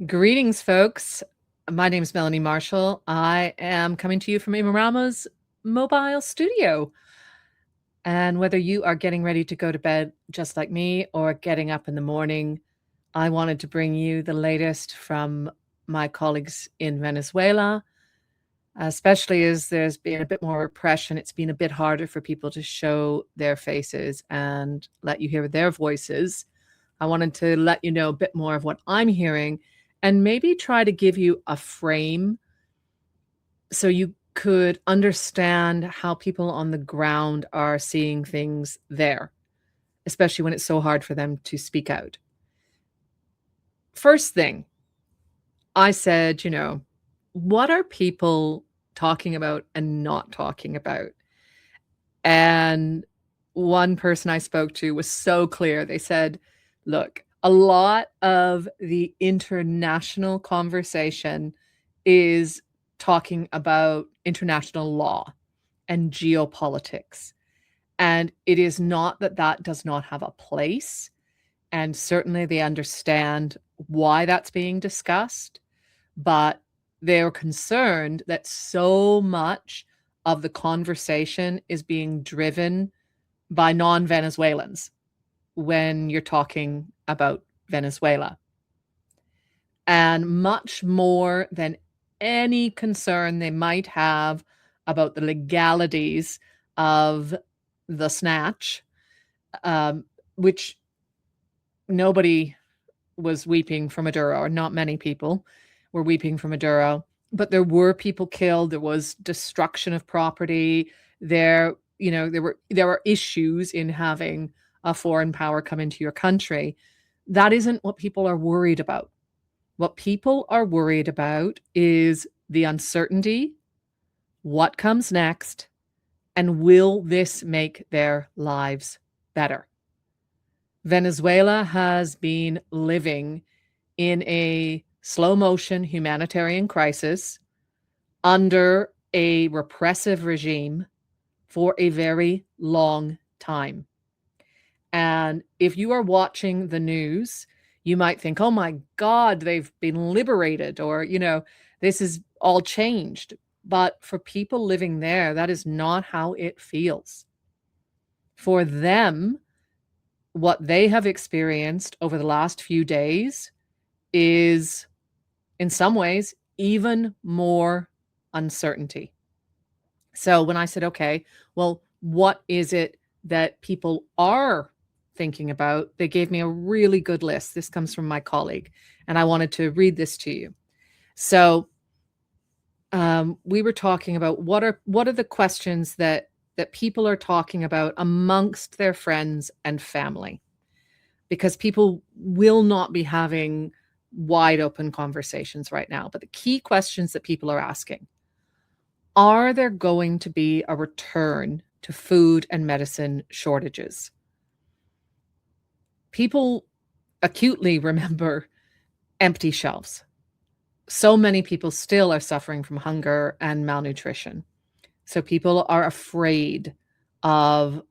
Greetings, folks. My name is Melanie Marshall. I am coming to you from Imrama's mobile studio. And whether you are getting ready to go to bed just like me or getting up in the morning, I wanted to bring you the latest from my colleagues in Venezuela, especially as there's been a bit more repression. It's been a bit harder for people to show their faces and let you hear their voices. I wanted to let you know a bit more of what I'm hearing and maybe try to give you a frame so you could understand how people on the ground are seeing things there, especially when it's so hard for them to speak out. First thing, I said, what are people talking about and not talking about? And one person I spoke to was so clear. They said, look, a lot of the international conversation is talking about international law and geopolitics. And it is not that that does not have a place. And certainly they understand why that's being discussed. But they're concerned that so much of the conversation is being driven by non-Venezuelans when you're talking about Venezuela. And much more than any concern they might have about the legalities of the snatch, which nobody was weeping for Maduro, or not many people were weeping for Maduro, but there were people killed. There was destruction of property. There were issues in having a foreign power come into your country. That isn't what people are worried about. What people are worried about is the uncertainty, what comes next, and will this make their lives better? Venezuela has been living in a slow motion humanitarian crisis under a repressive regime for a very long time. And if you are watching the news, you might think, oh my God, they've been liberated, or, this is all changed. But for people living there, that is not how it feels. For them, what they have experienced over the last few days is, in some ways, even more uncertainty. So when I said, okay, well, what is it that people are thinking about? They gave me a really good list. This comes from my colleague, and I wanted to read this to you. So we were talking about what are the questions that people are talking about amongst their friends and family, because people will not be having wide open conversations right now. But the key questions that people are asking: are there going to be a return to food and medicine shortages? People acutely remember empty shelves. So many people still are suffering from hunger and malnutrition. So people are afraid of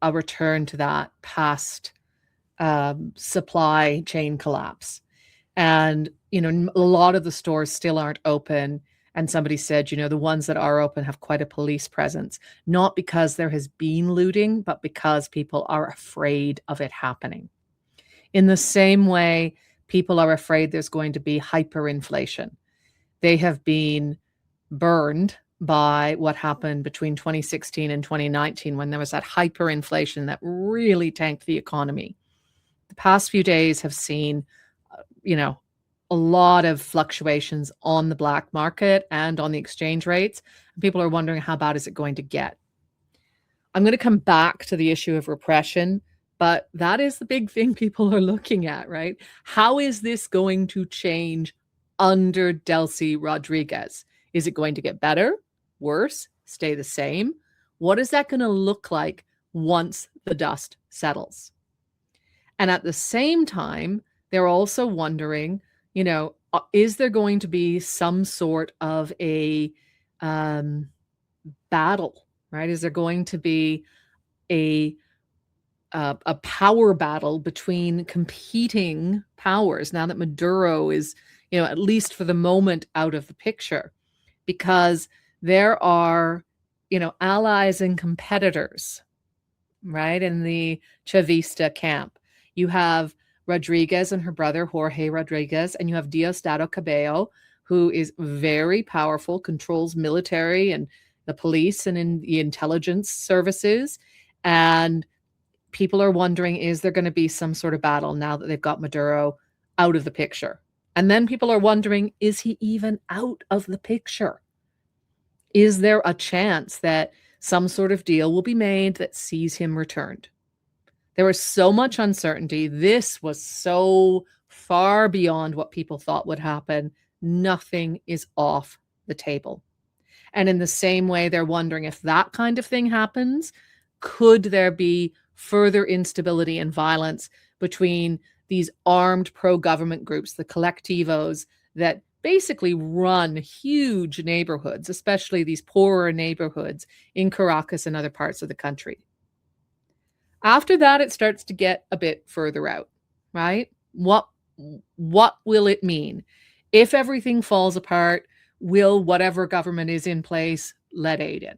a return to that past supply chain collapse. And, a lot of the stores still aren't open. And somebody said, the ones that are open have quite a police presence, not because there has been looting, but because people are afraid of it happening. In the same way, people are afraid there's going to be hyperinflation. They have been burned by what happened between 2016 and 2019, when there was that hyperinflation that really tanked the economy. The past few days have seen, a lot of fluctuations on the black market and on the exchange rates. People are wondering, how bad is it going to get? I'm going to come back to the issue of repression, but that is the big thing people are looking at, right? How is this going to change under Delcy Rodriguez? Is it going to get better, worse, stay the same? What is that going to look like once the dust settles? And at the same time, they're also wondering, is there going to be some sort of a battle, right? Is there going to be a power battle between competing powers now that Maduro is, at least for the moment, out of the picture, because there are, allies and competitors, right, in the Chavista camp. You have Rodriguez and her brother, Jorge Rodriguez, and you have Diosdado Cabello, who is very powerful, controls military and the police and in the intelligence services. And people are wondering, is there going to be some sort of battle now that they've got Maduro out of the picture? And then people are wondering, is he even out of the picture? Is there a chance that some sort of deal will be made that sees him returned? There was so much uncertainty. This was so far beyond what people thought would happen. Nothing is off the table. And in the same way, they're wondering, if that kind of thing happens, could there be further instability and violence between these armed pro-government groups, the colectivos, that basically run huge neighborhoods, especially these poorer neighborhoods in Caracas and other parts of the country? After that, it starts to get a bit further out, right? What will it mean? If everything falls apart, will whatever government is in place let aid in?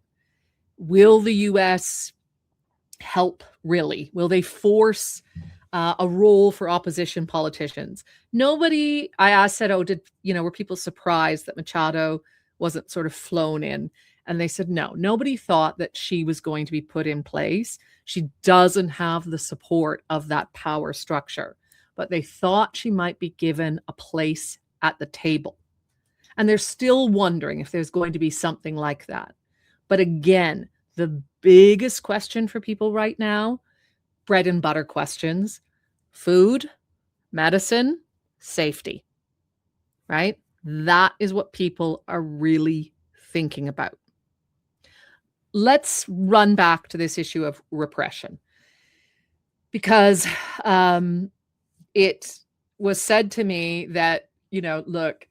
Will the US help, really? Will they force a role for opposition politicians? Nobody, I asked, said, were people surprised that Machado wasn't sort of flown in? And they said, no, nobody thought that she was going to be put in place. She doesn't have the support of that power structure, but they thought she might be given a place at the table. And they're still wondering if there's going to be something like that. But again, the biggest question for people right now, bread and butter questions: food, medicine, safety, right? That is what people are really thinking about. Let's run back to this issue of repression, because it was said to me that, look,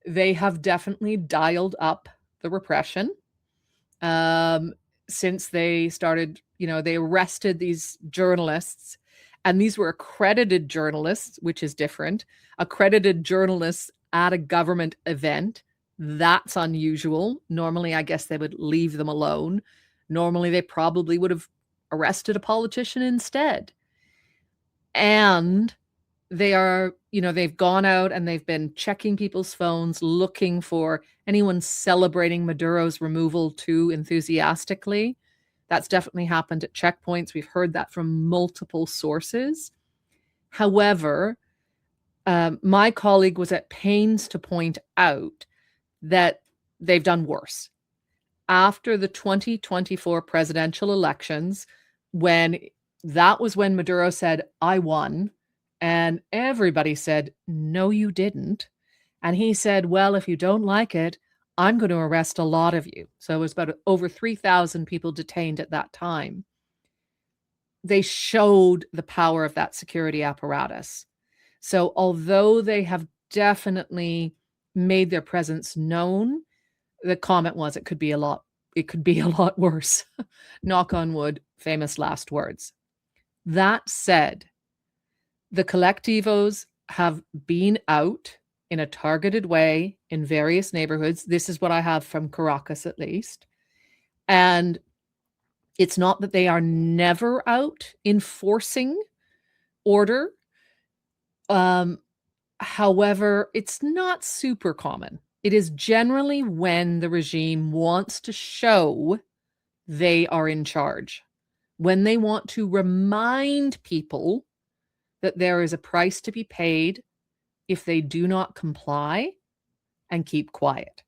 they have definitely dialed up the repression since they started. They arrested these journalists, and these were accredited journalists, which is different. Accredited journalists at a government event. That's unusual. Normally, I guess they would leave them alone. Normally, they probably would have arrested a politician instead. And they are, they've gone out and they've been checking people's phones, looking for anyone celebrating Maduro's removal too enthusiastically. That's definitely happened at checkpoints. We've heard that from multiple sources. However, my colleague was at pains to point out that they've done worse. After the 2024 presidential elections, that was when Maduro said, "I won," and everybody said, "No, you didn't." And he said, "Well, if you don't like it, I'm going to arrest a lot of you." So it was about over 3,000 people detained at that time. They showed the power of that security apparatus. So although they have definitely made their presence known, the comment was it could be a lot worse. Knock on wood, famous last words. That said, the colectivos have been out in a targeted way in various neighborhoods. This is what I have from Caracas, at least. And it's not that they are never out enforcing order. However, it's not super common. It is generally when the regime wants to show they are in charge, when they want to remind people that there is a price to be paid if they do not comply and keep quiet.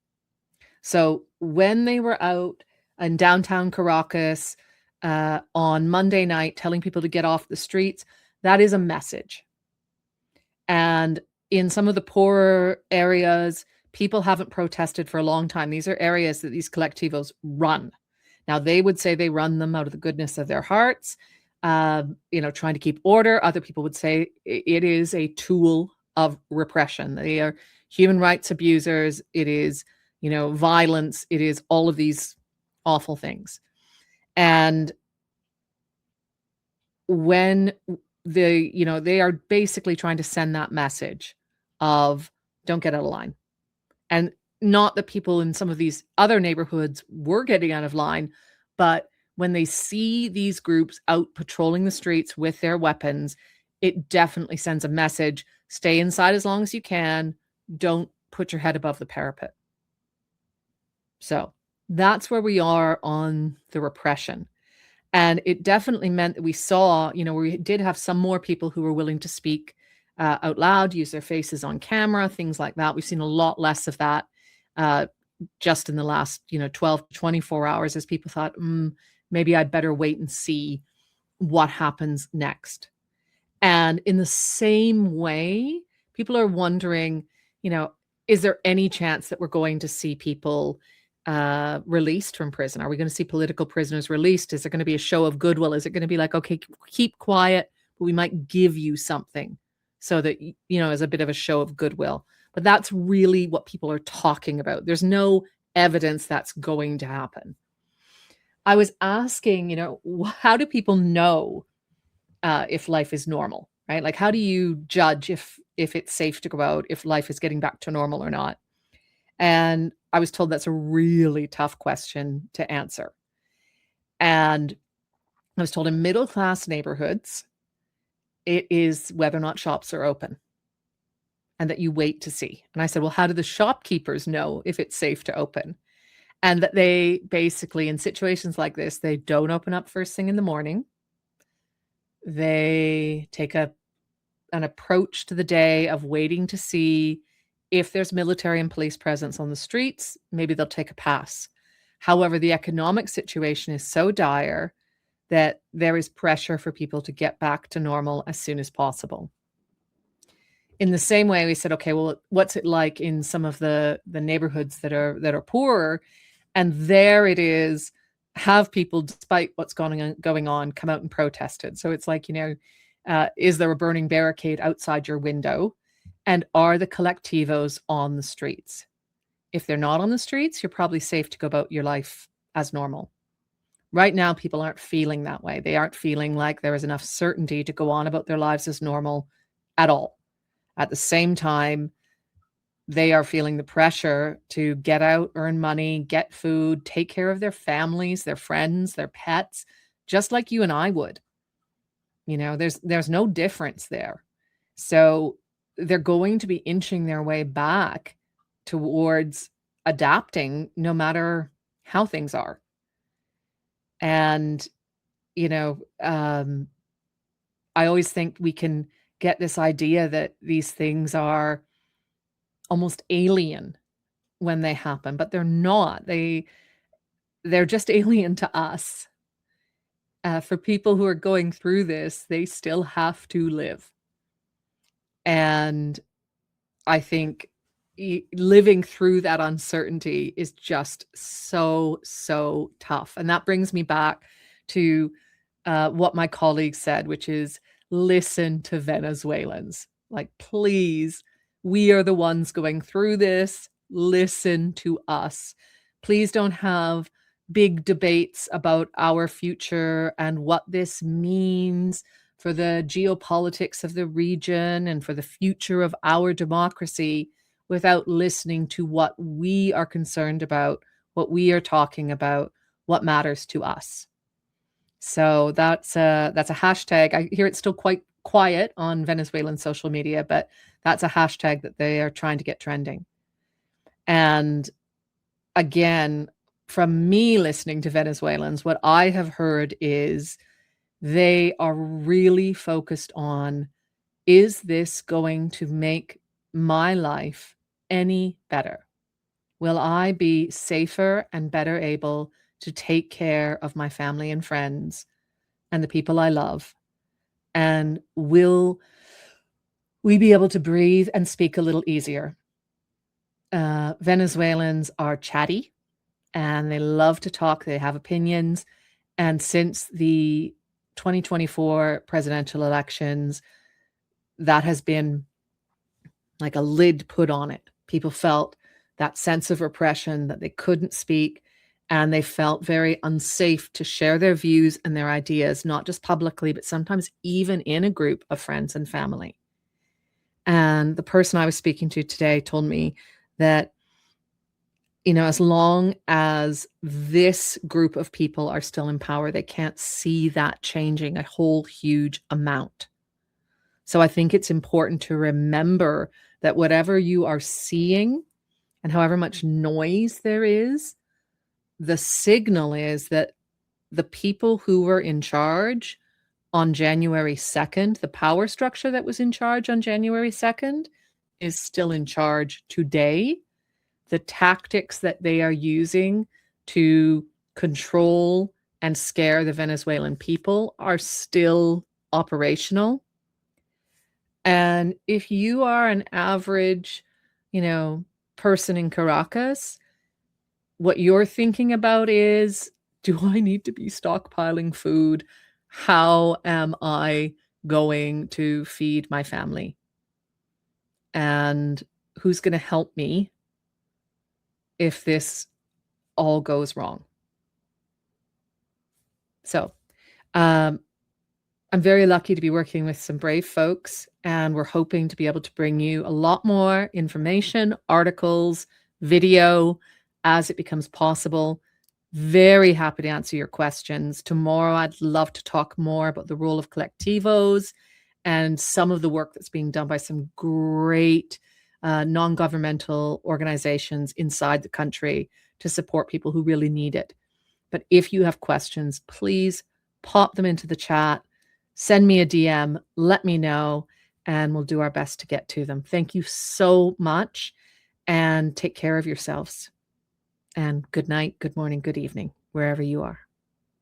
So when they were out in downtown Caracas on Monday night telling people to get off the streets, that is a message. And in some of the poorer areas, people haven't protested for a long time. These are areas that these collectivos run. Now, they would say they run them out of the goodness of their hearts, trying to keep order. Other people would say it is a tool of repression. They are human rights abusers. It is, violence. It is all of these awful things. And when they are basically trying to send that message of don't get out of line. And not that people in some of these other neighborhoods were getting out of line, but when they see these groups out patrolling the streets with their weapons, it definitely sends a message: stay inside as long as you can. Don't put your head above the parapet. So that's where we are on the repression. And it definitely meant that we saw, we did have some more people who were willing to speak out loud, use their faces on camera, things like that. We've seen a lot less of that just in the last, 12 to 24 hours, as people thought, maybe I'd better wait and see what happens next. And in the same way, people are wondering, is there any chance that we're going to see people released from prison? Are we going to see political prisoners released? Is there going to be a show of goodwill? Is it going to be like, okay, keep quiet, but we might give you something so that, as a bit of a show of goodwill? But that's really what people are talking about. There's no evidence that's going to happen. I was asking, how do people know if life is normal, right? Like, how do you judge if it's safe to go out, if life is getting back to normal or not? And I was told that's a really tough question to answer. And I was told in middle-class neighborhoods, it is whether or not shops are open and that you wait to see. And I said, well, how do the shopkeepers know if it's safe to open? And that they basically, in situations like this, they don't open up first thing in the morning. They take an approach to the day of waiting to see if there's military and police presence on the streets. Maybe they'll take a pass. However, the economic situation is so dire that there is pressure for people to get back to normal as soon as possible. In the same way, we said, okay, well, what's it like in some of the neighborhoods that are poorer? And there it is, have people, despite what's going on, come out and protested. So it's like, is there a burning barricade outside your window? And are the collectivos on the streets? If they're not on the streets, you're probably safe to go about your life as normal. Right now, people aren't feeling that way. They aren't feeling like there is enough certainty to go on about their lives as normal at all. At the same time, they are feeling the pressure to get out, earn money, get food, take care of their families, their friends, their pets, just like you and I would. There's no difference there. So they're going to be inching their way back towards adapting no matter how things are. And, I always think we can get this idea that these things are almost alien when they happen, but they're not. They're just alien to us. For people who are going through this, they still have to live. And I think living through that uncertainty is just so, so tough. And that brings me back to what my colleague said, which is listen to Venezuelans. Like, please, we are the ones going through this. Listen to us. Please don't have big debates about our future and what this means for the geopolitics of the region and for the future of our democracy without listening to what we are concerned about, what we are talking about, what matters to us. So that's a hashtag. I hear it's still quite quiet on Venezuelan social media, but that's a hashtag that they are trying to get trending. And again, from me listening to Venezuelans, what I have heard is they are really focused on, is this going to make my life any better? Will I be safer and better able to take care of my family and friends and the people I love? And will we be able to breathe and speak a little easier? Venezuelans are chatty and they love to talk. They have opinions. And since the 2024 presidential elections, that has been like a lid put on it. People felt that sense of repression, that they couldn't speak, and they felt very unsafe to share their views and their ideas, not just publicly, but sometimes even in a group of friends and family. And the person I was speaking to today told me that, as long as this group of people are still in power, they can't see that changing a whole huge amount. So I think it's important to remember that whatever you are seeing and however much noise there is, the signal is that the people who were in charge on January 2nd, the power structure that was in charge on January 2nd is still in charge today. The tactics that they are using to control and scare the Venezuelan people are still operational. And if you are an average, person in Caracas, what you're thinking about is, do I need to be stockpiling food? How am I going to feed my family? And who's going to help me if this all goes wrong? So, I'm very lucky to be working with some brave folks, and we're hoping to be able to bring you a lot more information, articles, video as it becomes possible. Very happy to answer your questions. Tomorrow, I'd love to talk more about the role of collectivos and some of the work that's being done by some great non-governmental organizations inside the country to support people who really need it. But if you have questions, please pop them into the chat, send me a DM, let me know, and we'll do our best to get to them. Thank you so much, and take care of yourselves. And good night, good morning, good evening, wherever you are.